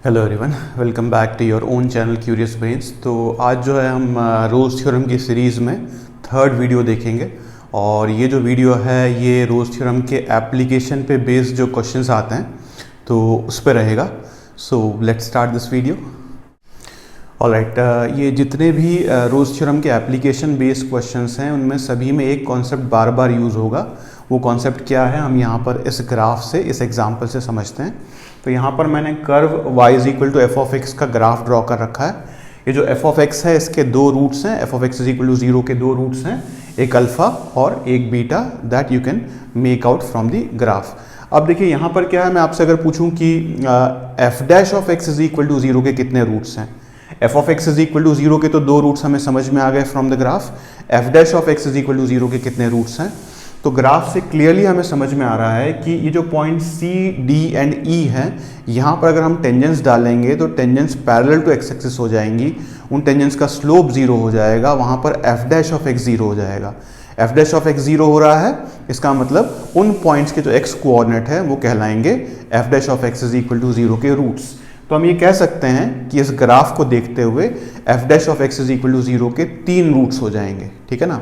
Hello everyone, welcome back to your own channel curious brains. तो आज जो है हम रोज़ थ्योरम की सीरीज़ में थर्ड वीडियो देखेंगे और ये जो वीडियो है ये रोज़ थ्योरम के एप्लीकेशन पे बेस्ड जो क्वेश्चंस आते हैं तो उस पर रहेगा। So let's start this video. Alright, ये जितने भी रोज़ थ्योरम के एप्लीकेशन बेस्ड क्वेश्चंस हैं उनमें सभी में एक कॉन्सेप्ट बार बार यूज़ होगा। वो कॉन्सेप्ट क्या है हम यहाँ पर इस ग्राफ से, इस एग्जांपल से समझते हैं। तो यहाँ पर मैंने curve y is equal to F of x का ग्राफ ड्रॉ कर रखा है। ये जो एफ ऑफ एक्स है इसके दो रूट्स हैं, f of x is equal to 0 के दो रूट्स हैं, एक अल्फा और एक beta, that you can make out from the graph. अब देखिए यहाँ पर क्या है, मैं आपसे अगर पूछूं कि f dash of x is equal to 0 के कितने रूट्स हैं। F of x is equal to 0 के तो दो रूट्स हमें समझ में आ गए from the graph. F dash of x is equal to 0 के कितने रूट्स हैं, तो ग्राफ से क्लियरली हमें समझ में आ रहा है कि ये जो point C D and E हैं यहाँ पर अगर हम टेंजेंस डालेंगे तो tangents parallel to x axis हो जाएंगी, उन टेंजेंस का स्लोप 0 हो जाएगा, वहाँ पर एफ डैश ऑफ एक्स 0 हो जाएगा। एफ डैश ऑफ एक्स 0 हो रहा है, इसका मतलब उन पॉइंट्स के जो एक्स कोऑर्डिनेट है वो कहलाएंगे F dash of x is equal to 0 के रूट्स। तो हम ये कह सकते हैं कि इस ग्राफ को देखते हुए f dash of x is equal to 0 के 3 रूट्स हो जाएंगे, ठीक है ना।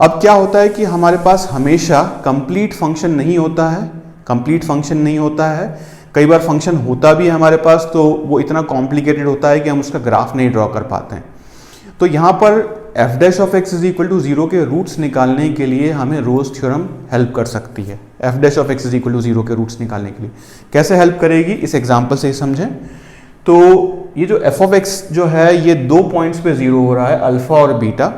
अब क्या होता है कि हमारे पास हमेशा कंप्लीट फंक्शन नहीं होता है, कंप्लीट फंक्शन नहीं होता है। कई बार फंक्शन होता भी है हमारे पास तो वो इतना कॉम्प्लिकेटेड होता है कि हम उसका ग्राफ नहीं ड्रॉ कर पाते हैं। तो यहाँ पर f dash of x is equal to 0 के रूट्स निकालने के लिए हमें रोज थ्योरम हेल्प कर सकती है। F dash of x is equal to 0 के रूट्स निकालने के लिए कैसे हेल्प करेगी, इस एग्जाम्पल से ही समझें। तो ये जो एफ ऑफ एक्स जो है ये दो पॉइंट्स पे 0 हो रहा है, अल्फा और बीटा।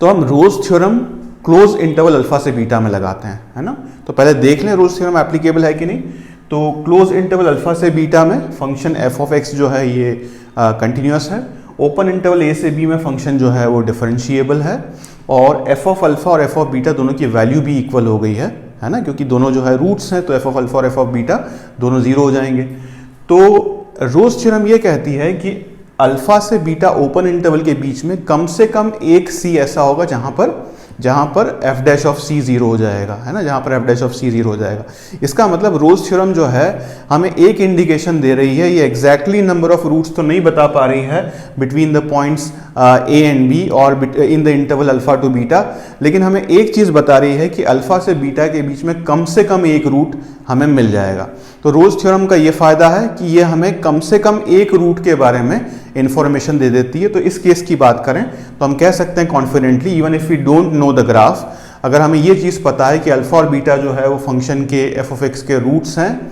तो हम रोज थ्योरम क्लोज इंटरवल अल्फा से बीटा में लगाते हैं, है ना। तो पहले देख लें रोज थ्योरम एप्लीकेबल है कि नहीं। तो क्लोज इंटरवल अल्फा से बीटा में फंक्शन एफ ऑफ एक्स जो है ये कंटिन्यूअस है। ओपन इंटरवल ए से बी में फंक्शन जो है वो डिफरेंशिएबल है और एफ ऑफ अल्फा और एफ ऑफ बीटा दोनों की वैल्यू भी इक्वल हो गई है ना, क्योंकि दोनों जो है रूट्स हैं तो एफ ऑफ अल्फा और एफ ऑफ बीटा दोनों 0 हो जाएंगे। तो रोज थ्योरम ये कहती है कि अल्फा से बीटा ओपन इंटरवल के बीच में कम से कम एक सी ऐसा होगा जहां पर एफ डैश ऑफ सी 0 हो जाएगा, है ना, जहां पर एफ डैश ऑफ सी 0 हो जाएगा। इसका मतलब रोज थ्योरम जो है हमें एक इंडिकेशन दे रही है, ये एग्जैक्टली नंबर ऑफ रूट्स तो नहीं बता पा रही है between the points A and B और in the interval alpha to beta, लेकिन हमें एक चीज बता रही है कि अल्फा से बीटा के बीच में कम से कम एक रूट हमें मिल जाएगा। तो रोज थ्योरम का ये फायदा है कि ये हमें कम से कम एक रूट के बारे में इंफॉर्मेशन दे देती है। तो इस केस की बात करें तो हम कह सकते हैं confidently, even if we don't know the graph, अगर हमें ये चीज़ पता है कि अल्फा और बीटा जो है वो फंक्शन के एफ ऑफ एक्स के रूट्स हैं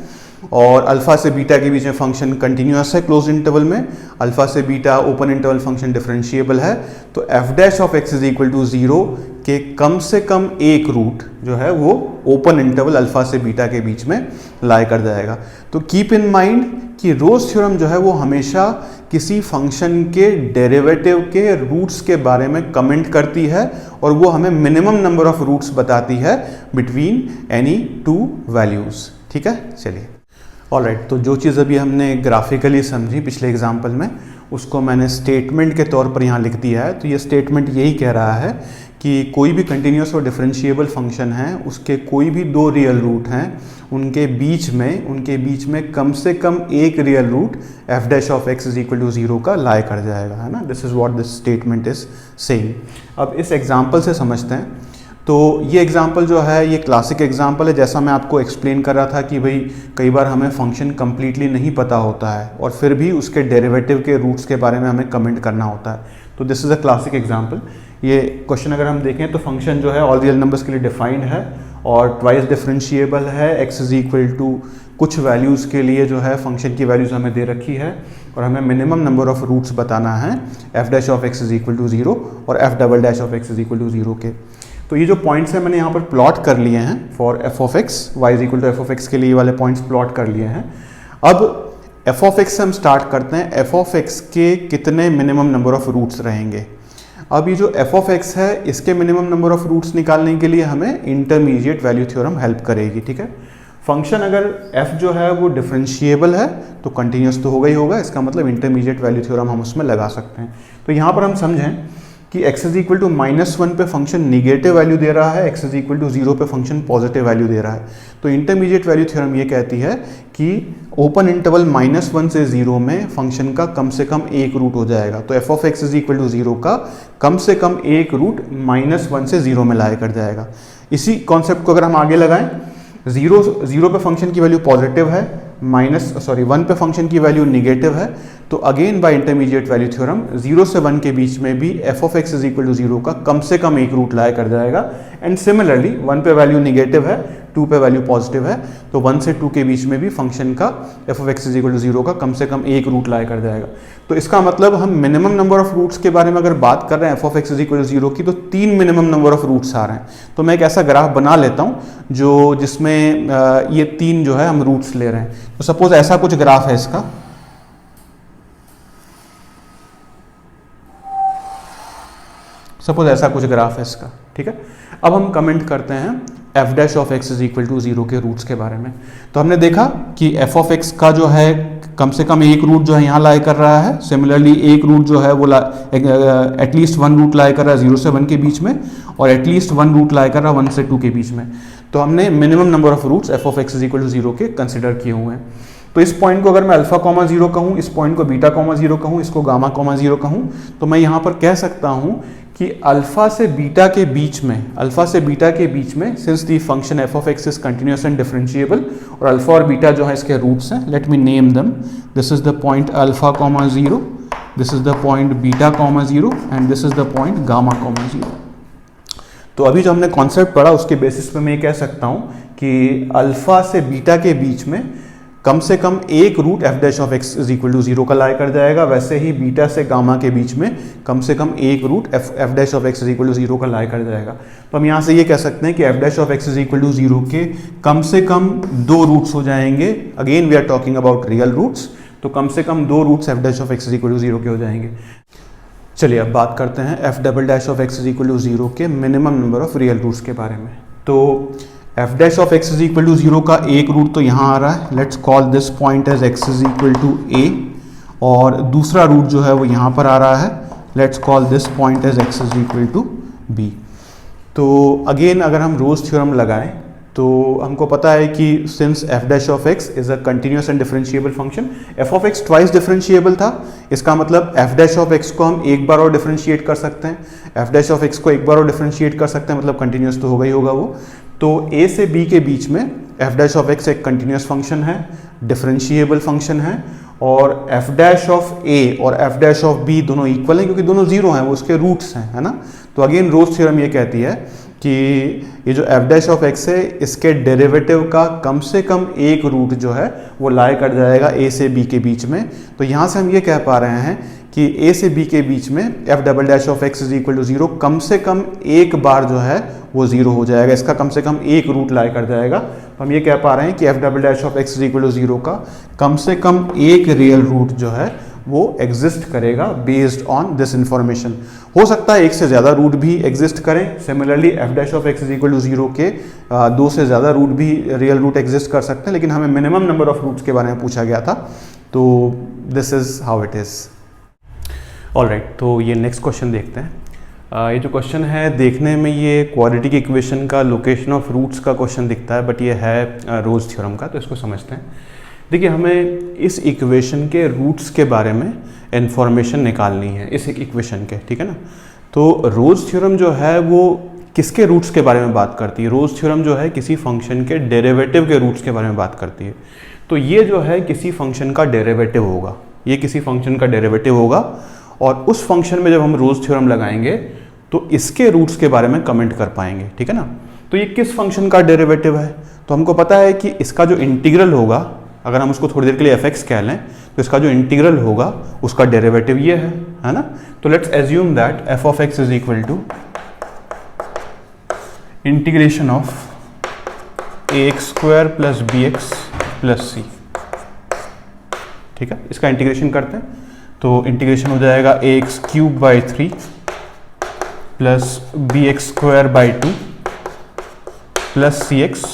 और अल्फा से बीटा के बीच में फंक्शन कंटिन्यूअस है क्लोज इंटरवल में, अल्फा से beta open interval function differentiable है, तो f dash of x is equal to 0 के कम से कम एक रूट जो है वो ओपन इंटरवल अल्फा से बीटा के बीच में लाई कर जाएगा। तो कीप इन माइंड कि रोज थ्योरम जो है वो हमेशा किसी फंक्शन के डेरिवेटिव के रूट्स के बारे में कमेंट करती है और वो हमें मिनिमम नंबर ऑफ रूट्स बताती है बिटवीन एनी टू वैल्यूज, ठीक है। चलिए ऑलराइट, तो जो चीज़ अभी हमने ग्राफिकली समझी पिछले एग्जाम्पल में उसको मैंने स्टेटमेंट के तौर पर यहाँ लिख दिया है। तो ये स्टेटमेंट यही कह रहा है कि कोई भी कंटिन्यूअस और डिफरेंशिएबल फंक्शन है, उसके कोई भी दो रियल रूट हैं, उनके बीच में कम से कम एक real root f dash of x is equal to 0 का लाई कर जाएगा, है ना। This is what this statement is saying. अब इस एग्जाम्पल से समझते हैं। तो ये एग्जाम्पल जो है ये क्लासिक एग्जाम्पल है, जैसा मैं आपको एक्सप्लेन कर रहा था कि भाई कई बार हमें फंक्शन कम्प्लीटली नहीं पता होता है और फिर भी उसके डेरिवेटिव के रूट्स के बारे में हमें कमेंट करना होता है। तो this is a classic example. ये क्वेश्चन अगर हम देखें तो फंक्शन जो है ऑल रियल नंबर्स के लिए डिफाइंड है और ट्वाइस डिफरेंशिएबल है, एक्स इज इक्वल टू कुछ वैल्यूज़ के लिए जो है फंक्शन की वैल्यूज़ हमें दे रखी है और हमें मिनिमम नंबर ऑफ रूट्स बताना है F dash of x is equal to 0 और f double dash of x is equal to 0 के। तो ये जो पॉइंट्स हैं मैंने यहाँ पर प्लॉट कर लिए हैं for f of x, y is equal to F of x के लिए वाले पॉइंट्स प्लॉट कर लिए हैं। अब एफ ऑफ एक्स से हम स्टार्ट करते हैं, एफ ऑफ एक्स के कितने मिनिमम नंबर ऑफ रूट्स रहेंगे। अब ये जो एफ ऑफ एक्स है इसके मिनिमम नंबर ऑफ रूट्स निकालने के लिए हमें इंटरमीडिएट वैल्यू थ्योरम हेल्प करेगी, ठीक है। फंक्शन अगर f जो है वो डिफरेंशिएबल है तो कंटिन्यूअस तो होगा ही होगा, इसका मतलब इंटरमीडिएट वैल्यू थ्योरम हम उसमें लगा सकते हैं। तो यहाँ पर हम समझें कि x इज इक्वल टू -1 पे फंक्शन निगेटिव वैल्यू दे रहा है, x इज इक्वल टू 0 पे फंक्शन पॉजिटिव वैल्यू दे रहा है। तो इंटरमीडिएट वैल्यू थ्योरम ये कहती है कि ओपन इंटरवल -1 से 0 में फंक्शन का कम से कम एक रूट हो जाएगा। तो f of x is equal to 0 का कम से कम एक रूट -1 से 0 में लाया कर जाएगा। इसी कॉन्सेप्ट को अगर हम आगे लगाएं, 0 पे फंक्शन की वैल्यू पॉजिटिव है, 1 पे फंक्शन की वैल्यू निगेटिव है, तो again by intermediate value theorem 0 से 1 के बीच में भी f of x is equal to 0 का कम से कम एक रूट लाया कर जाएगा। एंड सिमिलरली 1 पे वैल्यू निगेटिव है, 2 पे वैल्यू पॉजिटिव है, तो 1 से 2 के बीच में भी फंक्शन का f of x is equal to 0 का कम से कम एक रूट लाया कर जाएगा। तो इसका मतलब हम मिनिमम नंबर ऑफ रूट्स के बारे में अगर बात कर रहे हैं f of x is equal to 0 की, तो 3 मिनिमम नंबर ऑफ रूट्स आ रहे हैं। तो मैं एक ऐसा ग्राफ बना लेता हूँ जिसमें ये 3 जो है हम रूट्स ले रहे हैं। तो सपोज ऐसा कुछ ग्राफ है इसका, ठीक है। अब हम कमेंट करते हैं F dash of x is equal to 0 के रूट्स के बारे में। तो हमने देखा कि एफ ऑफ एक्स का जो है कम से कम एक रूट जो है यहाँ लाया कर रहा है, सिमिलरली एक रूट जो है वो एटलीस्ट 1 रूट लाया कर रहा है 0 से 1 के बीच में, और एटलीस्ट 1 रूट लाया कर रहा है 1 से 2 के बीच में। तो हमने minimum number of roots f of x is equal to 0 के कंसिडर किए हुए हैं। तो इस पॉइंट को अगर मैं अल्फा कॉमा 0 कहूँ, इस पॉइंट को बीटा कॉमा 0 कहूँ, इसको गामा कॉमा 0 कहूँ, तो मैं यहाँ पर कह सकता हूँ कि अल्फा से बीटा के बीच में since the function F of x is continuous and differentiable, और अल्फा और बीटा जो है इसके रूट्स हैं, let me name them. This is the point alpha comma 0, this is the point beta comma 0 and this is the point gamma comma 0। तो अभी जो हमने कॉन्सेप्ट पढ़ा उसके बेसिस पे मैं ये कह सकता हूँ कि अल्फा से बीटा के बीच में कम से कम एक root f dash of x is equal to 0 का लाया कर जाएगा। वैसे ही बीटा से गामा के बीच में कम से कम एक root f dash of x is equal to 0 का लाया कर जाएगा। तो हम यहाँ से ये कह सकते हैं कि f dash of x is equal to 0 के कम से कम 2 रूट्स हो जाएंगे। Again we are talking about real roots, तो कम से कम 2 roots f dash of x is equal to 0 के हो जाएंगे। चलिए अब बात करते हैं f double dash of x is equal to 0 के minimum number of real roots के बारे में। तो f dash of x is equal to 0 का एक रूट तो यहाँ आ रहा है, let's call this point as x is equal to A, और दूसरा रूट जो है वो यहाँ पर आ रहा है, let's call this point as x is equal to B. तो अगेन अगर हम रोज थ्योरम लगाएं तो हमको पता है कि since F dash of x is a continuous and differentiable function, F of x twice differentiable था, इसका मतलब एफ डैश ऑफ एक्स को हम एक बार और डिफरेंशिएट कर सकते हैं, एफ डैश ऑफ एक्स को एक बार और डिफरेंशिएट कर सकते हैं, मतलब कंटिन्यूअस तो होगा ही होगा वो। तो a से b के बीच में एफ डैश ऑफ एक्स एक कंटिन्यूअस फंक्शन है, डिफरेंशिएबल फंक्शन है, और एफ डैश ऑफ a और एफ डैश ऑफ b दोनों इक्वल हैं क्योंकि दोनों जीरो हैं, वो उसके रूट्स हैं, है ना। तो अगेन रोज थ्योरम ये कहती है कि ये जो एफ डैश ऑफ एक्स है इसके डेरिवेटिव का कम से कम एक रूट जो है वो लाया कर जाएगा a से b के बीच में। तो यहाँ से हम ये कह पा रहे हैं कि a से b के बीच में f double dash of x is equal to 0 कम से कम एक बार जो है वो 0 हो जाएगा, इसका कम से कम एक रूट लाया कर जाएगा। तो हम ये कह पा रहे हैं कि F double dash of x is equal to 0 का कम से कम एक रियल रूट जो है वो एग्जिस्ट करेगा बेस्ड ऑन दिस इंफॉर्मेशन। हो सकता है एक से ज़्यादा रूट भी एग्जिस्ट करें, similarly f dash of x is equal to 0 के 2 से ज़्यादा रूट भी रियल रूट एग्जिस्ट कर सकते हैं, लेकिन हमें मिनिमम नंबर ऑफ रूट्स के बारे में पूछा गया था, तो this is how it is. Alright, तो ये नेक्स्ट क्वेश्चन देखते हैं। ये जो क्वेश्चन है देखने में ये क्वाड्रेटिक इक्वेशन का लोकेशन ऑफ रूट्स का क्वेश्चन दिखता है, बट ये है रोज थ्योरम का, तो इसको समझते हैं। देखिए हमें इस इक्वेशन के रूट्स के बारे में इंफॉर्मेशन निकालनी है, इस इक्वेशन के, ठीक है ना। तो रोज थ्योरम जो है वो किसके रूट्स के बारे में बात करती है? रोज थ्योरम जो है किसी फंक्शन के डेरिवेटिव के रूट्स के बारे में बात करती है। तो ये जो है किसी फंक्शन का डेरिवेटिव होगा, ये किसी फंक्शन का डेरिवेटिव होगा, और उस फंक्शन में जब हम रोज थ्योरम लगाएंगे तो इसके रूट्स के बारे में कमेंट कर पाएंगे, ठीक है ना। तो ये किस फंक्शन का डेरिवेटिव है? तो हमको पता है कि इसका जो इंटीग्रल होगा, अगर हम उसको थोड़ी देर के लिए f(x) कह लें, तो इसका जो इंटीग्रल होगा उसका डेरिवेटिव ये है ना। तो let's assume that f of x is equal to integration of ax² plus bx plus c, ठीक है। इसका इंटीग्रेशन करते हैं तो इंटीग्रेशन हो जाएगा ax³ 3 plus bx² 2 plus cx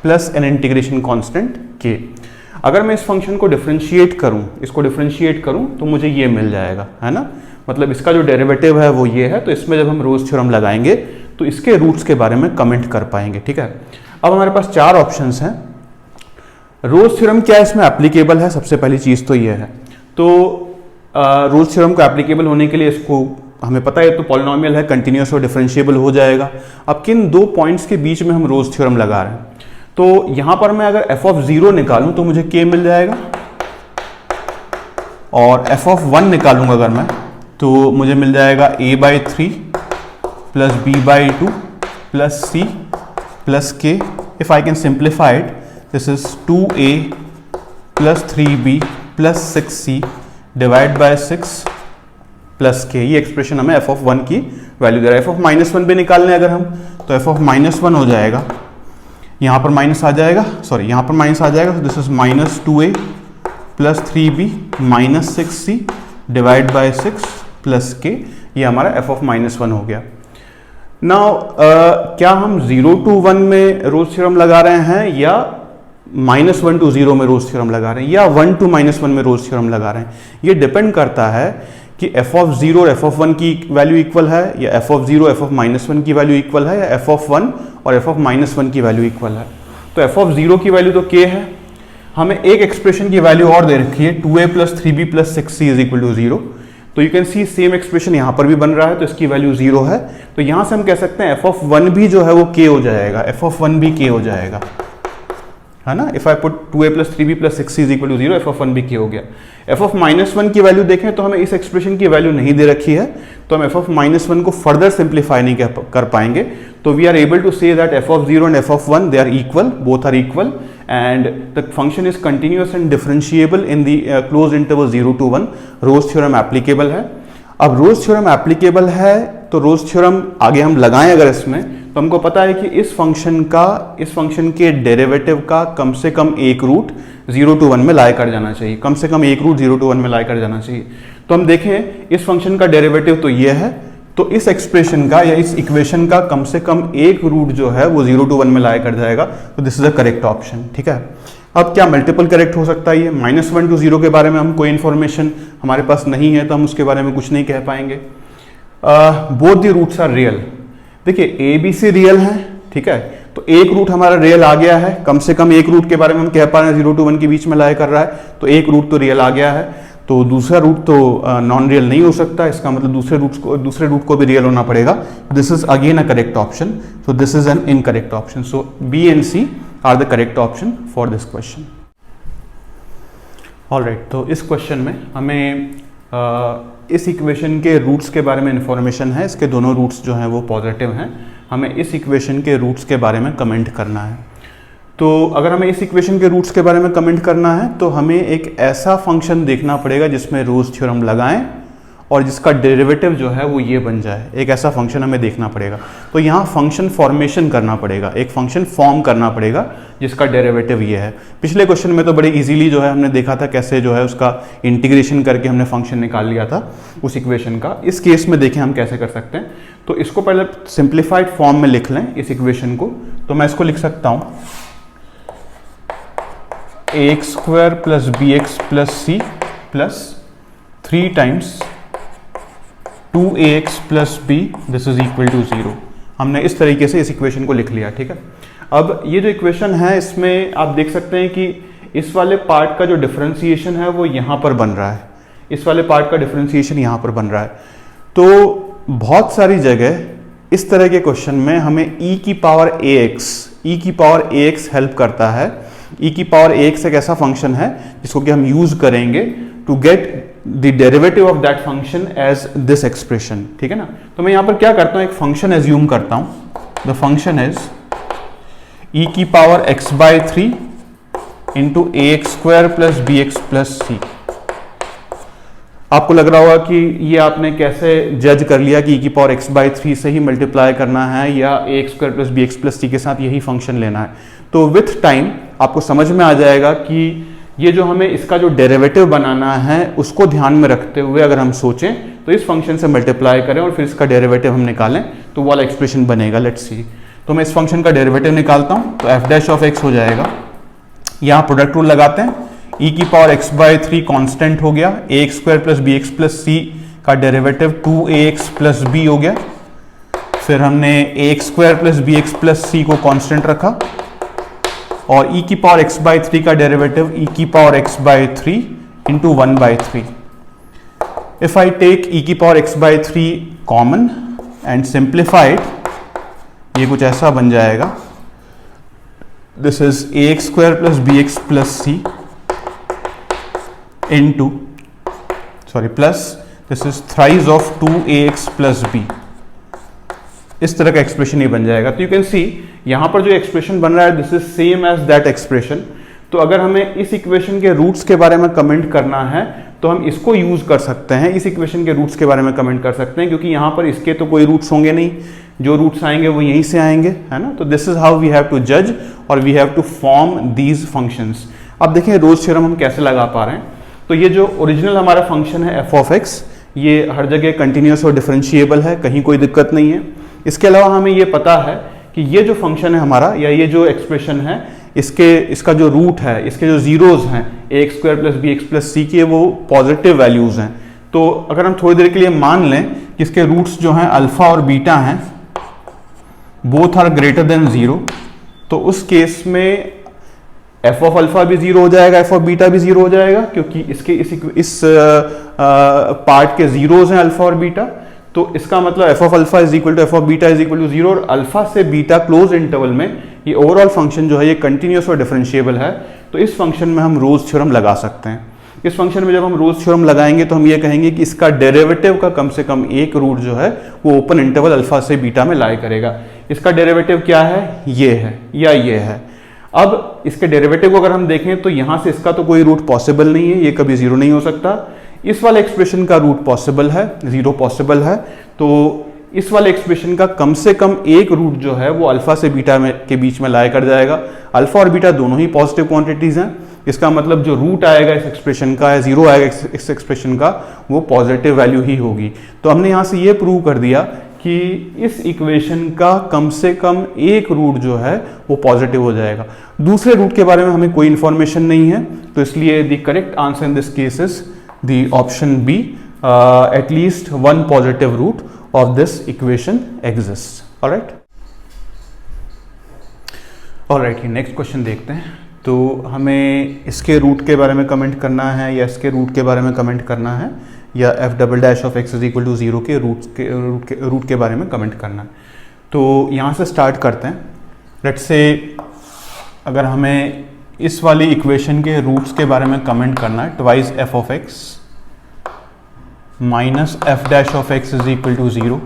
plus an integration constant k। अगर मैं इस फंक्शन को डिफरेंशिएट करूं, इसको डिफरेंशिएट करूं तो मुझे ये मिल जाएगा, है ना। मतलब इसका जो डेरिवेटिव है वो ये है, तो इसमें जब हम रोज थ्योरम लगाएंगे तो इसके रूट्स के बारे में कमेंट कर पाएंगे, ठीक है। अब हमारे पास 4 ऑप्शंस हैं। रोल्स थ्योरम क्या इसमें एप्लीकेबल है, सबसे पहली चीज़ तो ये है। तो रोल्स थ्योरम को एप्लीकेबल होने के लिए इसको हमें पता है तो पॉलिनोमियल है, कंटिन्यूअस और डिफरेंशिएबल हो जाएगा। अब किन 2 पॉइंट्स के बीच में हम रोल्स थ्योरम लगा रहे हैं, तो यहां पर मैं अगर f ऑफ 0 निकालूं तो मुझे k मिल जाएगा, और f ऑफ 1 निकालूंगा अगर मैं तो मुझे मिल जाएगा a/3 plus b/2 plus c plus k। If I can simplify it, this is 2a plus 3b plus 6c divide by 6 plus k। ये एक्सप्रेशन हमें f ऑफ 1 की वैल्यू दे रहा है। f ऑफ -1 भी निकालने अगर हम, तो f ऑफ -1 हो जाएगा, यहाँ पर माइनस आ जाएगा, सॉरी यहाँ पर माइनस आ जाएगा, तो this is -2a plus 3b minus 6c divide by 6 plus k। ये हमारा f ऑफ -1 हो गया। नाउ क्या हम 0 to 1 में रोल्स थ्योरम लगा रहे हैं, या -1 to 0 में रोल्स थ्योरम लगा रहे हैं, या 1 to -1 में रोल्स थ्योरम लगा रहे हैं? ये डिपेंड करता है कि f ऑफ 0 और f ऑफ 1 की वैल्यू इक्वल है, या f ऑफ 0 f ऑफ -1 की वैल्यू इक्वल है, या f ऑफ 1 और f ऑफ -1 की वैल्यू इक्वल है। तो f ऑफ 0 की वैल्यू तो k है, हमें एक एक्सप्रेशन की वैल्यू और दे रखी है 2a plus 3b plus 6c is equal to 0। तो you can see same expression यहाँ पर भी बन रहा है, तो इसकी वैल्यू 0 है। तो यहाँ से हम कह सकते हैं f ऑफ 1 भी जो है वो k हो जाएगा, f ऑफ 1 भी k हो जाएगा, है ना। If I put 2a plus 3b plus 6c is equal to 0, f of 1 भी k हो गया। f ऑफ -1 की वैल्यू देखें तो हमें इस एक्सप्रेशन की वैल्यू नहीं दे रखी है, तो हम f ऑफ -1 को फर्दर सिंप्लीफाई नहीं कर पाएंगे। तो we are able to say that f of 0 and f of 1 they are equal, both are equal, and the function is continuous and differentiable in the close interval 0 to 1। Rolle's theorem applicable है। अब roles theorem applicable है तो Rolle's theorem आगे हम लगाएं अगर इसमें, तो हमको पता है कि इस फंक्शन के डेरिवेटिव का कम से कम एक रूट 0 to 1 में लाए कर जाना चाहिए, कम से कम एक रूट 0 to 1 में लाए कर जाना चाहिए। तो हम देखें इस फंक्शन का डेरिवेटिव तो ये है, तो इस एक्सप्रेशन का या इस इक्वेशन का कम से कम एक रूट जो है वो 0 to 1 में लाया कर जाएगा। तो this is a correct option, ठीक है। अब क्या मल्टीपल करेक्ट हो सकता है ये? -1 to 0 के बारे में हम कोई इन्फॉर्मेशन हमारे पास नहीं है, तो हम उसके बारे में कुछ नहीं कह पाएंगे। Both the roots are real. देखिए ए बी सी रियल है, ठीक है, तो एक रूट हमारा रियल आ गया है, कम से कम एक रूट के बारे में हम कह पा रहे हैं 0 to 1 के बीच में लाया कर रहा है, तो एक रूट तो रियल आ गया है। तो दूसरा रूट तो नॉन रियल नहीं हो सकता, इसका मतलब दूसरे रूट को भी रियल होना पड़ेगा। This is again a correct option, so this is an incorrect option. So B and C are the correct option for this question. Alright, तो इस क्वेश्चन में हमें इस इक्वेशन के रूट्स के बारे में इंफॉर्मेशन है। इसके दोनों रूट्स जो हैं वो पॉजिटिव हैं। हमें इस इक्वेशन के रूट्स के बारे में कमेंट करना है। तो अगर हमें इस इक्वेशन के रूट्स के बारे में कमेंट करना है तो हमें एक ऐसा फंक्शन देखना पड़ेगा जिसमें रोल्स थ्योरम लगाएं और जिसका डेरिवेटिव जो है वो ये बन जाए। एक ऐसा फंक्शन हमें देखना पड़ेगा। तो यहाँ फंक्शन फॉर्मेशन करना पड़ेगा, एक फंक्शन फॉर्म करना पड़ेगा जिसका डेरिवेटिव ये है। पिछले क्वेश्चन में तो बड़े इजीली जो है हमने देखा था कैसे जो है उसका इंटीग्रेशन करके हमने फंक्शन निकाल लिया था उस इक्वेशन का। इस केस में देखें हम कैसे कर सकते हैं। तो इसको पहले सिंप्लीफाइड फॉर्म में लिख लें इस इक्वेशन को। तो मैं इसको लिख सकता हूँ ax square plus bx plus c plus 3 times 2ax plus b this is equal to 0। हमने इस तरीके से इस इक्वेशन को लिख लिया, ठीक है। अब ये जो इक्वेशन है इसमें आप देख सकते हैं कि इस वाले पार्ट का जो डिफरेंशिएशन है वो यहाँ पर बन रहा है, इस वाले पार्ट का डिफरेंशिएशन यहाँ पर बन रहा है। तो बहुत सारी जगह इस तरह के क्वेश्चन में हमें e की पावर ax हेल्प करता है। e की पावर ax एक ऐसा फंक्शन है जिसको कि हम यूज करेंगे to get the derivative of that function as this expression, ठीक है ना। तो मैं यहाँ पर क्या करता हूँ, एक फंक्शन एज्यूम करता हूँ। द फंक्शन इज e की power x/3 into ax square plus bx plus c। आपको लग रहा होगा कि ये आपने कैसे जज कर लिया कि e की पावर x/3 से ही मल्टीप्लाई करना है या ax square plus bx plus c के साथ यही फंक्शन लेना है। तो विथ टाइम आपको समझ में आ जाएगा कि ये जो हमें इसका जो डेरिवेटिव बनाना है उसको ध्यान में रखते हुए अगर हम सोचें तो इस फंक्शन से मल्टीप्लाई करें और फिर इसका डेरिवेटिव हम निकालें तो वो वाला एक्सप्रेशन बनेगा। Let's see. तो मैं इस फंक्शन का डेरिवेटिव निकालता हूँ तो f डैश ऑफ x हो जाएगा। यहाँ प्रोडक्ट रूल लगाते हैं, e की पावर x/3 कांस्टेंट हो गया, ax square plus bx plus c का डेरिवेटिव 2ax प्लस b हो गया। फिर हमने ax square plus bx plus c को कांस्टेंट रखा और e की पावर x बाई 3 का डेरिवेटिव e की power x by 3 into 1 by 3. If I take e की power x by 3 common and simplified, ये कुछ ऐसा बन जाएगा. This is ax square plus bx plus c into plus this is thrice of 2ax plus b. इस तरह का expression ये बन जाएगा. तो यू कैन सी यहां पर जो एक्सप्रेशन बन रहा है this is same as that expression. तो अगर हमें इस इक्वेशन के रूट्स के बारे में कमेंट करना है तो हम इसको यूज कर सकते हैं, इस इक्वेशन के रूट्स के बारे में कमेंट कर सकते हैं, क्योंकि यहां पर इसके तो कोई रूट्स होंगे नहीं, जो रूट्स आएंगे वो यहीं से आएंगे, है ना. तो this is how we have to जज और we have to form these functions. अब देखें रोल्स थ्योरम हम कैसे लगा पा रहे हैं. तो ये जो ओरिजिनल हमारा फंक्शन है एफ ऑफ एक्स, ये हर जगह कंटिन्यूस और डिफरेंशिएबल है, कहीं कोई दिक्कत नहीं है. इसके अलावा हमें ये पता है कि ये जो फंक्शन है हमारा या ये जो एक्सप्रेशन है इसका जो रूट है, इसके जो जीरोज हैं X square plus B X plus C के, वो पॉजिटिव वैल्यूज हैं. तो अगर हम थोड़ी देर के लिए मान लें कि इसके रूट्स जो हैं अल्फा और बीटा हैं, बोथ आर ग्रेटर देन 0, तो उस केस में एफ ऑफ अल्फा भी 0 हो जाएगा, एफ ऑफ बीटा भी 0 हो जाएगा, क्योंकि इसके इस पार्ट के जीरोज हैं अल्फा और बीटा. तो इसका मतलब f of alpha is equal to F of beta is equal to 0, और अल्फा से बीटा क्लोज इंटरवल में ये ओवरऑल फंक्शन जो है ये कंटिन्यूस और डिफरेंशिएबल है. तो इस फंक्शन में हम रोल्स थ्योरम लगा सकते हैं. इस फंक्शन में जब हम रोल्स थ्योरम लगाएंगे तो हम ये कहेंगे कि इसका डेरिवेटिव का कम से कम एक रूट जो है वो ओपन इंटरवल अल्फा से बीटा में लाई करेगा. इसका डेरिवेटिव क्या है, ये है या ये है. अब इसके डेरिवेटिव को अगर हम देखें तो यहां से इसका तो कोई रूट पॉसिबल नहीं है, ये कभी 0 नहीं हो सकता. इस वाले एक्सप्रेशन का रूट पॉसिबल है, 0 पॉसिबल है. तो इस वाले एक्सप्रेशन का कम से कम एक रूट जो है वो अल्फा से बीटा में के बीच में लाया कर जाएगा. अल्फा और बीटा दोनों ही पॉजिटिव क्वांटिटीज हैं. इसका मतलब जो रूट आएगा इस एक्सप्रेशन का या 0 आएगा इस एक्सप्रेशन का, वो पॉजिटिव वैल्यू ही होगी. तो हमने यहाँ से ये प्रूव कर दिया कि इस इक्वेशन का कम से कम एक रूट जो है वो पॉजिटिव हो जाएगा. दूसरे रूट के बारे में हमें कोई इंफॉर्मेशन नहीं है, तो इसलिए the correct answer in this case is the option B. At least one positive root of this equation exists. Alright, ये नेक्स्ट क्वेश्चन देखते हैं. तो हमें इसके रूट के बारे में कमेंट करना है या इसके रूट के बारे में कमेंट करना है या f double dash of x is equal to 0 के रूट के बारे में कमेंट करना है. तो यहाँ से स्टार्ट करते हैं. लेट्स से अगर हमें इस वाली इक्वेशन के रूट्स के बारे में कमेंट करना है, twice f of x minus f dash of x is equal to 0.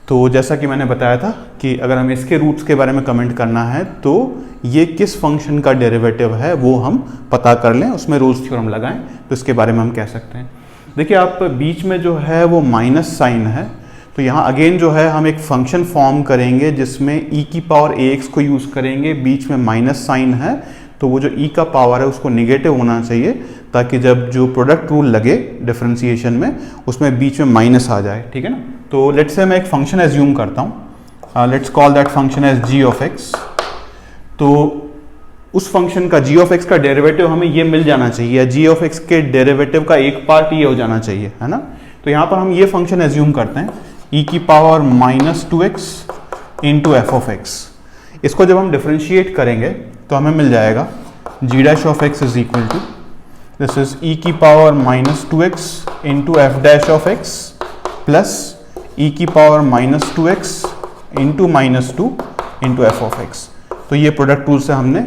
तो जैसा कि मैंने बताया था कि अगर हमें इसके रूट्स के बारे में कमेंट करना है तो ये किस फंक्शन का डेरिवेटिव है वो हम पता कर लें, उसमें रोल्स थ्योरम लगाएं, तो इसके बारे में हम कह सकते हैं. देखिए आप बीच में जो है वो माइनस साइन है, तो यहाँ अगेन जो है हम एक फंक्शन फॉर्म करेंगे जिसमें e की पावर ax को यूज़ करेंगे. बीच में माइनस साइन है तो वो जो e का पावर है उसको निगेटिव होना चाहिए, ताकि जब जो प्रोडक्ट रूल लगे डिफरेंशिएशन में उसमें बीच में माइनस आ जाए. ठीक है ना. तो लेट्स से मैं एक फंक्शन एज्यूम करता हूँ. Let's call that function as g of x. तो उस फंक्शन का g ऑफ x का डेरिवेटिव हमें ये मिल जाना चाहिए, या g ऑफ x के डेरिवेटिव का एक पार्ट ये हो जाना चाहिए, है ना. तो यहाँ पर हम ये फंक्शन एज्यूम करते हैं e की power minus 2x into f of x. इसको जब हम डिफरेंशिएट करेंगे तो हमें मिल जाएगा g dash of x is equal to this is e की power minus 2x into f dash of x plus e की power minus 2x into minus 2 into f of x. तो ये प्रोडक्ट रूल से हमने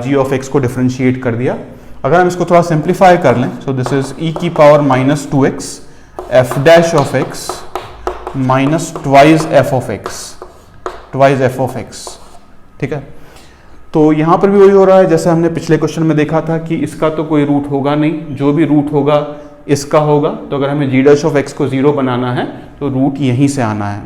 g of x को differentiate कर दिया. अगर हम इसको थोड़ा सिंप्लीफाई कर लें, सो दिस इज e की power minus 2x f dash of x minus twice f of x. ठीक है. तो यहाँ पर भी वही हो रहा है जैसे हमने पिछले क्वेश्चन में देखा था कि इसका तो कोई रूट होगा नहीं, जो भी रूट होगा इसका होगा. तो अगर हमें g डैश ऑफ x को 0 बनाना है तो रूट यहीं से आना है.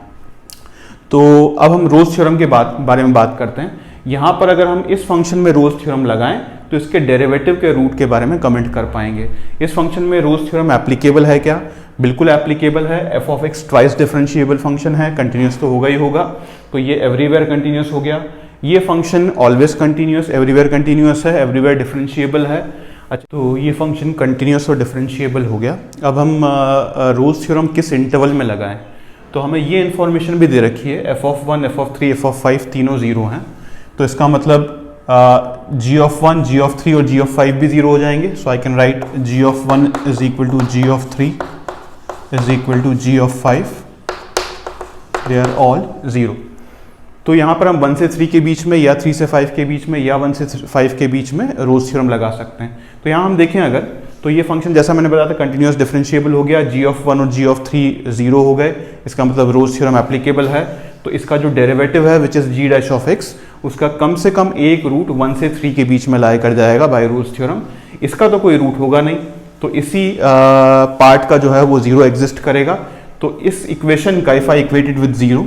तो अब हम रोल्स थ्योरम के बारे में बात करते हैं. यहाँ पर अगर हम इस फंक्शन में रोल्स थ्योरम लगाएं तो इसके डेरिवेटिव के रूट के बारे में कमेंट कर पाएंगे. इस फंक्शन में रोल्स थ्योरम एप्लीकेबल है क्या? बिल्कुल एप्लीकेबल है. F of x twice differentiable function है, कंटिन्यूस तो होगा ही होगा, तो ये एवरीवेयर कंटिन्यूस हो गया. ये function always continuous, everywhere continuous है, एवरीवेयर डिफरेंशिएबल है. अच्छा, तो ये फंक्शन कंटिन्यूस और डिफरेंशिएबल हो गया. अब हम रोल्स थ्योरम किस इंटरवल में लगाएं, तो हमें ये इन्फॉर्मेशन भी दे रखी है. F of 1, F of 3, F of 5 तीनों 0 हैं. तो इसका मतलब g(1), g(3) और g(5) भी 0 हो जाएंगे. So I can write g(1) is equal to g(3) is equal to g(5), they are all 0. तो यहाँ पर हम 1 से 3 के बीच में या 3 से 5 के बीच में या 1 से 5 के बीच में रोज थ्योरम लगा सकते हैं. तो यहाँ हम देखें अगर, तो ये फंक्शन जैसा मैंने बताया था कंटिन्यूस डिफरेंशिएबल हो गया, g(1) और g(3) 0 हो गए, इसका मतलब रोज थ्योरम एप्लीकेबल है. तो इसका जो डेरिवेटिव है विच इज g'(x), उसका कम से कम एक रूट 1 से 3 के बीच में लाया कर जाएगा बाय रोज थ्योरम. इसका तो कोई रूट होगा नहीं, तो इसी पार्ट का जो है वो 0 एग्जिस्ट करेगा. तो इस इक्वेशन का if I equate it with 0,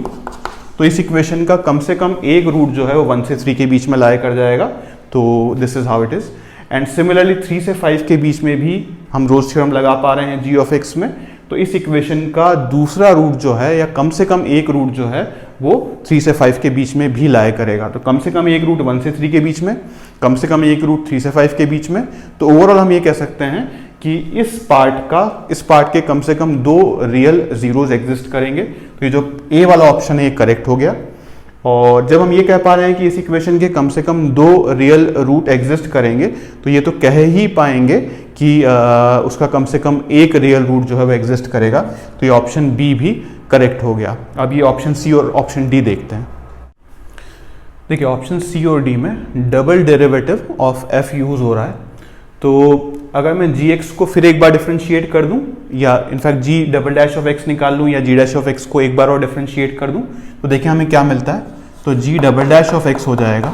तो इस इक्वेशन का कम से कम एक रूट जो है वो 1 से 3 के बीच में लाया कर जाएगा. तो this is how it is. And similarly 3 से 5 के बीच में भी हम रोज थ्योरम लगा पा रहे हैं g(x) में. तो इस इक्वेशन का दूसरा रूट जो है या कम से कम एक रूट जो है वो 3 से 5 के बीच में भी लाया करेगा. तो कम से कम एक रूट 1 से 3 के बीच में, कम से कम एक रूट 3 से 5 के बीच में. तो ओवरऑल हम ये कह सकते हैं कि इस पार्ट के कम से कम 2 रियल जीरोज एग्जिस्ट करेंगे. तो ये जो ए वाला ऑप्शन है ये करेक्ट हो गया. और जब हम ये कह पा रहे हैं कि इस इक्वेशन के कम से कम 2 रियल रूट एग्जिस्ट करेंगे, तो ये तो कह ही पाएंगे कि उसका कम से कम एक रियल रूट जो है वो एग्जिस्ट करेगा. तो ये ऑप्शन बी भी करेक्ट हो गया. अब ये ऑप्शन सी और ऑप्शन डी देखते हैं. देखिए ऑप्शन सी और डी में double derivative of F use हो रहा है. तो अगर मैं gx को फिर एक बार डिफरेंशिएट कर दूं, या इनफैक्ट g'(x) निकाल लूं, या g'(x) को एक बार और डिफरेंशिएट कर दूं, तो देखिए हमें क्या मिलता है. तो g'(x) हो जाएगा,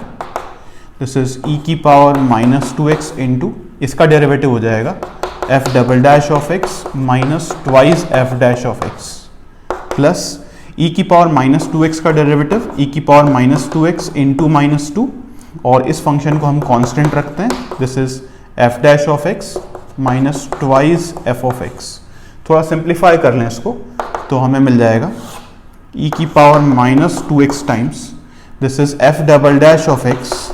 दिस इज e⁻⁻2x इंटू, इसका डेरिवेटिव हो जाएगा f'(x) minus twice f'(x) plus e⁻⁻2x का डेरिवेटिव e⁻⁻2x इंटू -2, और इस फंक्शन को हम कांस्टेंट रखते हैं, this is f'(x) minus twice f(x). थोड़ा सिंप्लीफाई कर लें इसको, तो हमें मिल जाएगा e⁻⁻2x times, this is f'(x),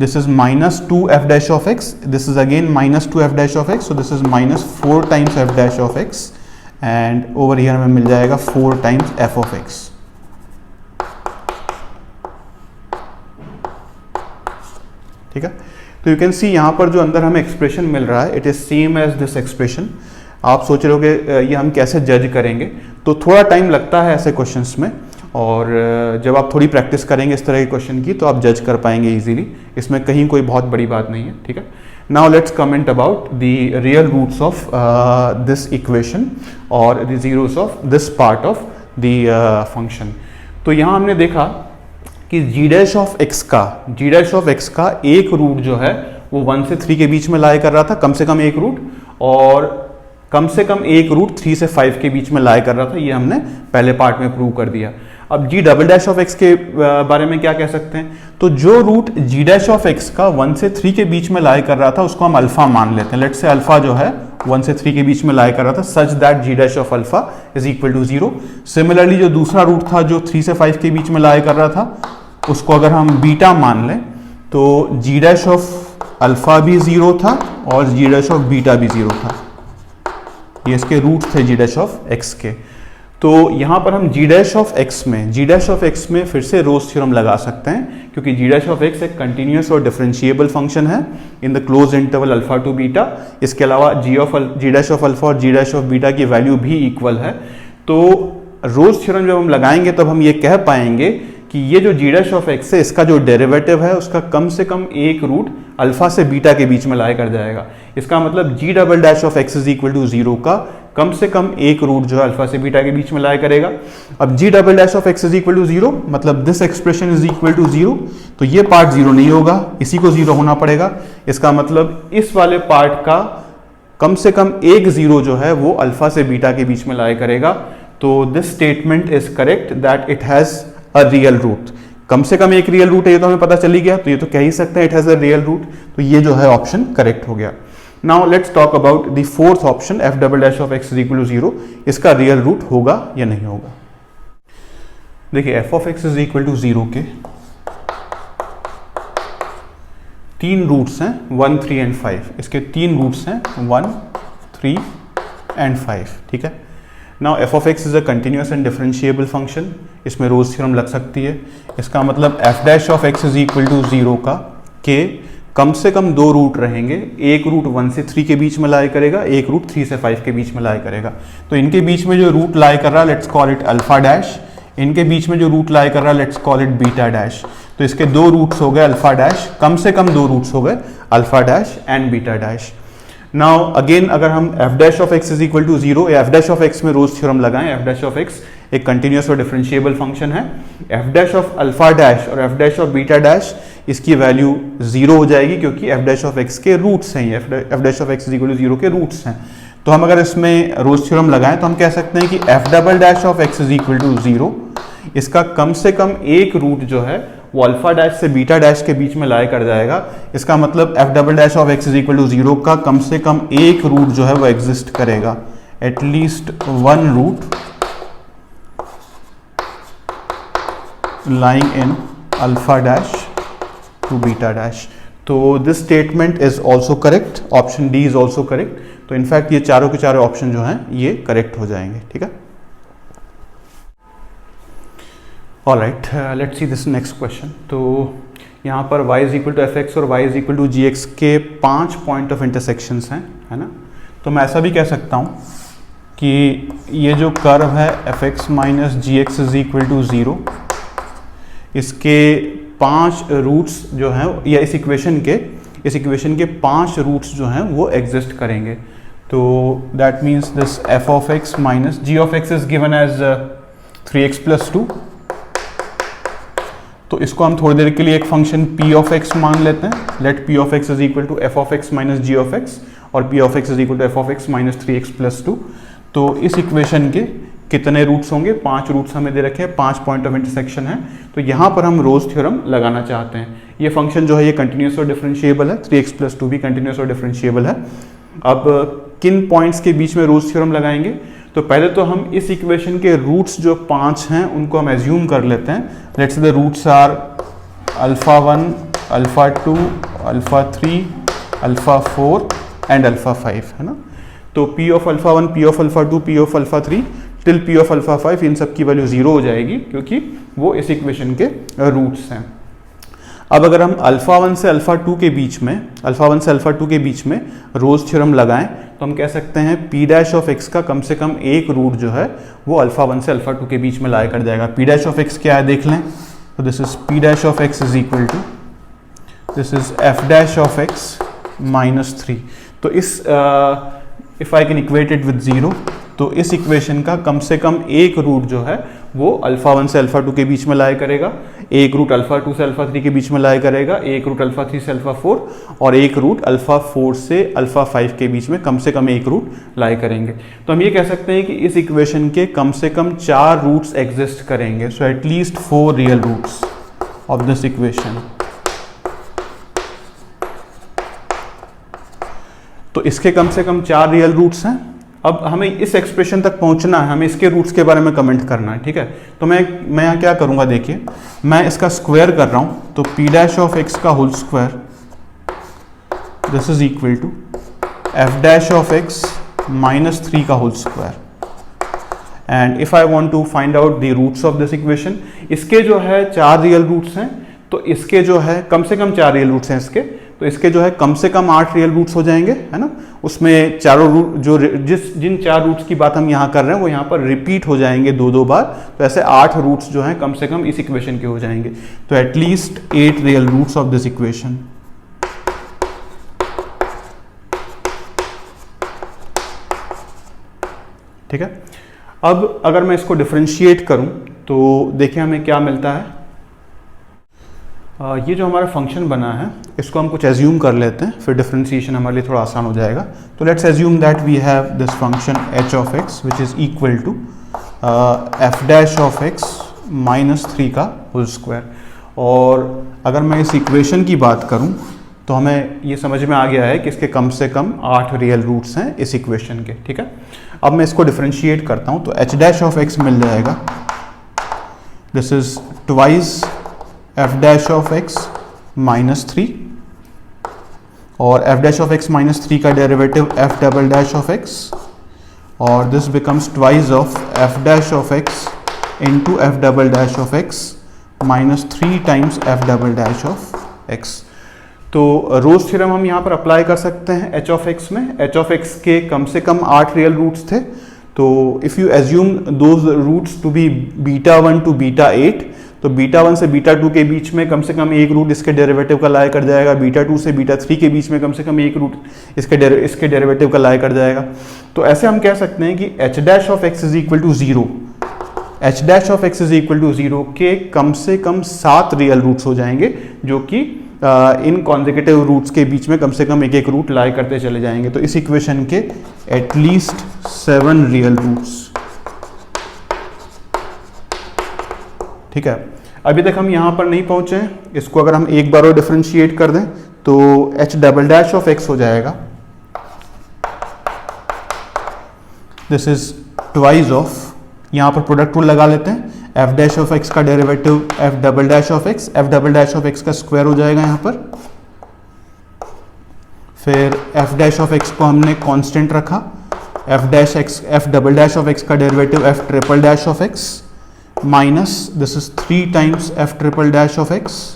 this is minus 2f'(x), this is again minus 2f'(x), so this is minus 4 times f'(x), and over here हमें मिल जाएगा 4 times f(x). ठीक है. तो यू कैन सी यहाँ पर जो अंदर हमें एक्सप्रेशन मिल रहा है, it is same as this expression. आप सोच रहे हो कि ये हम कैसे जज करेंगे, तो थोड़ा टाइम लगता है ऐसे क्वेश्चंस में, और जब आप थोड़ी प्रैक्टिस करेंगे इस तरह के क्वेश्चन की तो आप जज कर पाएंगे इजीली. इसमें कहीं कोई बहुत बड़ी बात नहीं है. ठीक है. Now let's comment about the real roots of this equation और the zeros of this part of the function. तो यहाँ हमने देखा कि g'(x) का एक रूट जो है वो 1 से 3 के बीच में लाया कर रहा था, कम से कम एक रूट, और कम से कम एक रूट 3 से 5 के बीच में लाया कर रहा था. ये हमने पहले पार्ट में प्रूव कर दिया. अब g'(x) के बारे में क्या कह सकते हैं, तो जो रूट g'(x) का 1 से 3 के बीच में लाया कर रहा था उसको हम अल्फा मान लेते हैं. लेट्स से अल्फा जो है 1 से 3 के बीच में लाया कर रहा था, such that g'(α) is equal to 0. Similarly जो दूसरा रूट था जो 3 से 5 के बीच में लाया कर रहा था, उसको अगर हम बीटा मान लें तो g'(α) भी 0 था और g'(β) भी 0 था. ये इसके रूट थे g'(x) के. तो यहाँ पर हम g'(x) में फिर से रोज थ्योरम लगा सकते हैं, क्योंकि g'(x) एक कंटिन्यूस और डिफरेंशिएबल फंक्शन है इन the close interval alpha to beta. इसके अलावा g'(α) और g'(β) की वैल्यू भी इक्वल है. तो रोज थ्योरम जब हम लगाएंगे तब हम ये कह पाएंगे कि ये जो g'(x) है इसका जो डेरिवेटिव है उसका कम से कम एक रूट अल्फा से बीटा के बीच में लाया कर जाएगा. इसका मतलब g'(x) इज इक्वल टू 0 का कम से कम एक रूट जो है अल्फा से बीटा के बीच में लाया करेगा. अब g'(x) इज इक्वल टू 0 मतलब this expression is equal to 0, तो ये पार्ट 0 नहीं होगा, इसी को 0 होना पड़ेगा. इसका मतलब इस वाले पार्ट का कम से कम एक 0 जो है वो अल्फा से बीटा के बीच में लाया करेगा. तो this statement is correct that it has a real root. कम से कम एक रियल रूट है, ये तो हमें पता चल ही गया, तो ये तो कह ही सकते हैं it has a real root. तो ये जो है ऑप्शन करेक्ट हो गया. Now let's talk about the fourth option f'(x) is equal to 0. इसका रियल रूट होगा या नहीं होगा. देखिए f(x) इज इक्वल टू 0 के 3 रूट्स हैं 1, 3 एंड 5. इसके 3 रूट्स हैं 1, 3 एंड 5. ठीक है. Now F of x is a continuous and differentiable function, इसमें रोज थ्योरम लग सकती है। इसका मतलब F dash of x is equal to 0 का के कम से कम दो रूट रहेंगे, एक रूट 1 से 3 के बीच में लाई करेगा, एक रूट 3 से 5 के बीच में लाई करेगा। तो इनके बीच में जो रूट लाई कर रहा है let's call it alpha dash, इनके बीच में जो रूट लाई कर रहा है let's call it beta dash. तो इसके दो रूट्स हो गए अल्फा डैश, कम से कम दो रूट्स हो गए alpha dash and beta dash. Now again अगर हम F dash of x is equal to 0 या एफ डैश ऑफ एक्स में रोज थ्योरम लगाएं, एफ डैश ऑफ एक्स एक कंटिन्यूस और डिफरेंशिएबल फंक्शन है, F dash of alpha dash और F dash of beta dash इसकी वैल्यू 0 हो जाएगी क्योंकि एफ डैश ऑफ एक्स के रूट्स हैं, F dash of x is equal to 0 के रूट्स हैं। तो हम अगर इसमें रोज थ्योरम लगाएं तो हम कह सकते हैं कि F double dash of x is equal to 0, इसका कम से कम एक रूट जो है वो अल्फा डैश से बीटा डैश के बीच में लाई कर जाएगा। इसका मतलब F double dash of x is equal to 0 का कम से कम एक रूट जो है वो एग्जिस्ट करेगा, at least one root lying in alpha dash to beta dash। तो this statement is also correct, option D is also correct। तो इनफैक्ट ये चारों के चारों ऑप्शन जो हैं ये करेक्ट हो जाएंगे, ठीक है। Alright, let's see this next question. तो यहाँ पर y is equal to F X और y is equal to G X के 5 पॉइंट ऑफ इंटरसेक्शंस हैं, है ना। तो मैं ऐसा भी कह सकता हूँ कि ये जो कर्व है F X minus G X is equal to 0, इसके 5 रूट्स जो हैं या इस इक्वेशन के 5 रूट्स जो हैं वो एग्जिस्ट करेंगे। तो that means this F of x minus G of x is given as 3x plus 2। तो इसको हम थोड़ी देर के लिए एक फंक्शन p ऑफ x मान लेते हैं। Let p of x is equal to F of x minus G of X और p of x is equal to F of x minus 3x plus 2। तो इस इक्वेशन के कितने roots होंगे? 5 roots हमें दे रखे हैं, 5 पॉइंट ऑफ इंटरसेक्शन है। तो यहाँ पर हम रोज थ्योरम लगाना चाहते हैं। ये फंक्शन जो है ये कंटिन्यूस और डिफरेंशिएबल है, 3x प्लस 2 भी कंटिन्यूस और डिफरेंशिएबल है। अब किन पॉइंट्स के बीच में रोज थ्योरम लगाएंगे? तो पहले तो हम इस इक्वेशन के रूट्स जो 5 हैं उनको हम एज्यूम कर लेते हैं। Let's say the roots are alpha 1, alpha 2, alpha 3, alpha 4 and alpha 5, है ना। तो p of alpha 1, p of alpha 2, p of alpha 3 till p of alpha 5 इन सब की वैल्यू 0 हो जाएगी क्योंकि वो इस इक्वेशन के रूट्स हैं। अब अगर हम अल्फा 1 से अल्फा 2 के बीच में रोज थ्योरम लगाएं तो हम कह सकते हैं p डैश ऑफ x का कम से कम एक रूट जो है वो अल्फा 1 से अल्फा 2 के बीच में लाई कर जाएगा। p डैश ऑफ x क्या है देख लें। तो this is p dash of x is equal to this is f dash of x minus 3। तो इस if I can equate it with 0 तो इस इक्वेशन का कम से कम एक रूट जो है वो अल्फा 1 से अल्फा 2 के बीच में लाई करेगा, एक रूट अल्फा 2 से अल्फा 3 के बीच में लाई करेगा, एक रूट अल्फा 3 से अल्फा 4 और एक रूट अल्फा 4 से अल्फा 5 के बीच में कम से कम एक रूट लाई करेंगे। तो हम ये कह सकते हैं कि इस इक्वेशन के कम से कम 4 रूट्स एग्जिस्ट करेंगे। So at least 4 real roots of this equation. तो इसके कम से कम 4 रियल रूट्स हैं। अब हमें इस एक्सप्रेशन तक पहुंचना है, हमें इसके रूट्स के बारे में कमेंट करना है, ठीक है। तो मैं यहाँ क्या करूँगा, देखिए मैं इसका स्क्वायर कर रहा हूँ। तो p डैश ऑफ x का whole square this is equal to f dash of x minus 3 का whole square. And if I want to find out the roots of this equation, इसके जो है 4 रियल रूट्स हैं, तो इसके जो है कम से कम 4 रियल रूट्स हैं इसके, तो इसके जो है कम से कम 8 रियल रूट्स हो जाएंगे, है ना। उसमें चारों रूट जो जिन 4 रूट्स की बात हम यहाँ कर रहे हैं वो यहाँ पर रिपीट हो जाएंगे 2-2 बार। तो ऐसे 8 रूट्स जो हैं कम से कम इस इक्वेशन के हो जाएंगे। तो at least 8 real roots of this equation. ठीक है। अब अगर मैं इसको डिफरेंशिएट करूं तो देखिए हमें क्या मिलता है। ये जो हमारा फंक्शन बना है इसको हम कुछ एज्यूम कर लेते हैं, फिर डिफरेंशिएशन हमारे लिए थोड़ा आसान हो जाएगा। तो let's assume that we have this function h of x which is equal to f dash of x minus 3 का होल स्क्वायर। और अगर मैं इस इक्वेशन की बात करूं तो हमें ये समझ में आ गया है कि इसके कम से कम 8 रियल रूट्स हैं इस इक्वेशन के, ठीक है। अब मैं इसको डिफरेंशिएट करता हूं तो h डैश ऑफ x मिल जाएगा, this is twice f dash of x minus 3 और f dash of x minus 3 का derivative f double dash of x और this becomes twice of F dash of x into F double dash of x minus 3 times F double dash of x. तो रोज theorem हम यहाँ पर apply कर सकते हैं H of X में। H of x के कम से कम 8 रियल रूट्स थे, तो if you assume those roots to be beta 1 to beta 8, तो बीटा 1 से बीटा 2 के बीच में कम से कम एक रूट इसके डेरिवेटिव का लाई कर जाएगा, बीटा 2 से बीटा 3 के बीच में कम से कम एक रूट इसके डेरिवेटिव का लाई कर जाएगा। तो ऐसे हम कह सकते हैं कि H dash of x is equal to 0, H dash of x is equal to 0 के कम से कम 7 रियल रूट्स हो जाएंगे, जो कि इन कॉन्जिक्यूटिव रूट्स के बीच में कम से कम एक एक रूट लाई करते चले जाएंगे। तो इस इक्वेशन के एटलीस्ट 7 रियल रूट्स। ठीक है, अभी तक हम यहां पर नहीं पहुंचे हैं। इसको अगर हम एक बार और डिफरेंशिएट कर दें तो H double dash of x हो जाएगा, दिस इज ट्वाइस ऑफ, यहां पर प्रोडक्ट रूल लगा लेते हैं, एफ डैश ऑफ एक्स का derivative F double dash of x, F double dash of x का स्क्वायर हो जाएगा यहां पर। फिर एफ डैश ऑफ एक्स को हमने कांस्टेंट रखा, F double dash of x का derivative F triple dash of x minus this is 3 times F triple dash of X.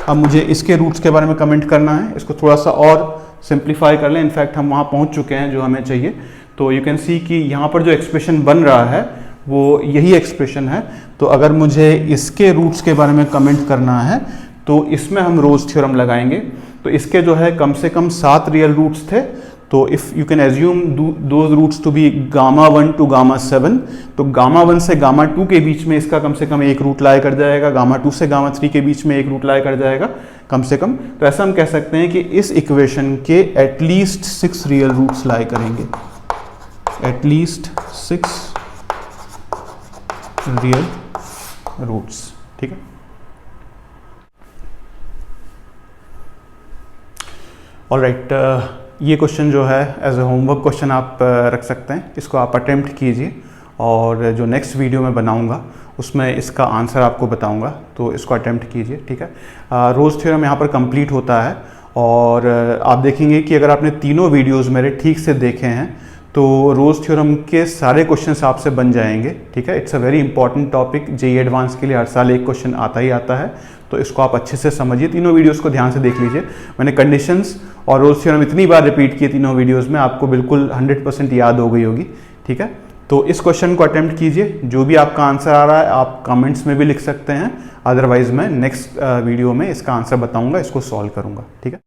अब मुझे इसके रूट्स के बारे में कमेंट करना है, इसको थोड़ा सा और सिंप्लीफाई कर लें। इनफैक्ट हम वहां पहुंच चुके हैं जो हमें चाहिए। तो यू कैन सी कि यहाँ पर जो एक्सप्रेशन बन रहा है वो यही एक्सप्रेशन है। तो अगर मुझे इसके रूट्स के बारे में कमेंट करना है तो इसमें हम रोज थ्योरम लगाएंगे। तो इसके जो है कम से कम 7 रियल रूट्स थे, तो if you can assume those roots to be gamma 1 to gamma 7, तो गामा 1 से गामा 2 के बीच में इसका कम से कम एक रूट लाई कर जाएगा, गामा 2 से गामा 3 के बीच में एक रूट लाई कर जाएगा कम से कम। तो ऐसा हम कह सकते हैं कि इस इक्वेशन के एटलीस्ट 6 रियल रूट्स लाई करेंगे, एटलीस्ट 6 रियल रूट्स। ठीक है, ऑलराइट, ये क्वेश्चन जो है एज ए होमवर्क क्वेश्चन आप रख सकते हैं, इसको आप अटेम्प्ट कीजिए और जो नेक्स्ट वीडियो में बनाऊंगा उसमें इसका आंसर आपको बताऊंगा, तो इसको अटेम्प्ट कीजिए। ठीक है, रोज थ्योरम यहाँ पर कंप्लीट होता है और आप देखेंगे कि अगर आपने तीनों वीडियोस मेरे ठीक से देखे हैं तो रोज थ्योरम के सारे क्वेश्चंस आपसे बन जाएंगे। ठीक है, it's a very important topic, JEE advance के लिए हर साल एक क्वेश्चन आता ही आता है, तो इसको आप अच्छे से समझिए। तीनों वीडियोस को ध्यान से देख लीजिए। मैंने कंडीशंस और रोज थ्योरम इतनी बार रिपीट किए तीनों वीडियोस में, आपको बिल्कुल 100% याद हो गई होगी। ठीक है, तो इस क्वेश्चन को अटेम्प्ट कीजिए। जो भी आपका आंसर आ रहा है आप कमेंट्स में भी लिख सकते हैं, अदरवाइज मैं नेक्स्ट वीडियो में इसका आंसर बताऊंगा, इसको सॉल्व करूंगा। ठीक है।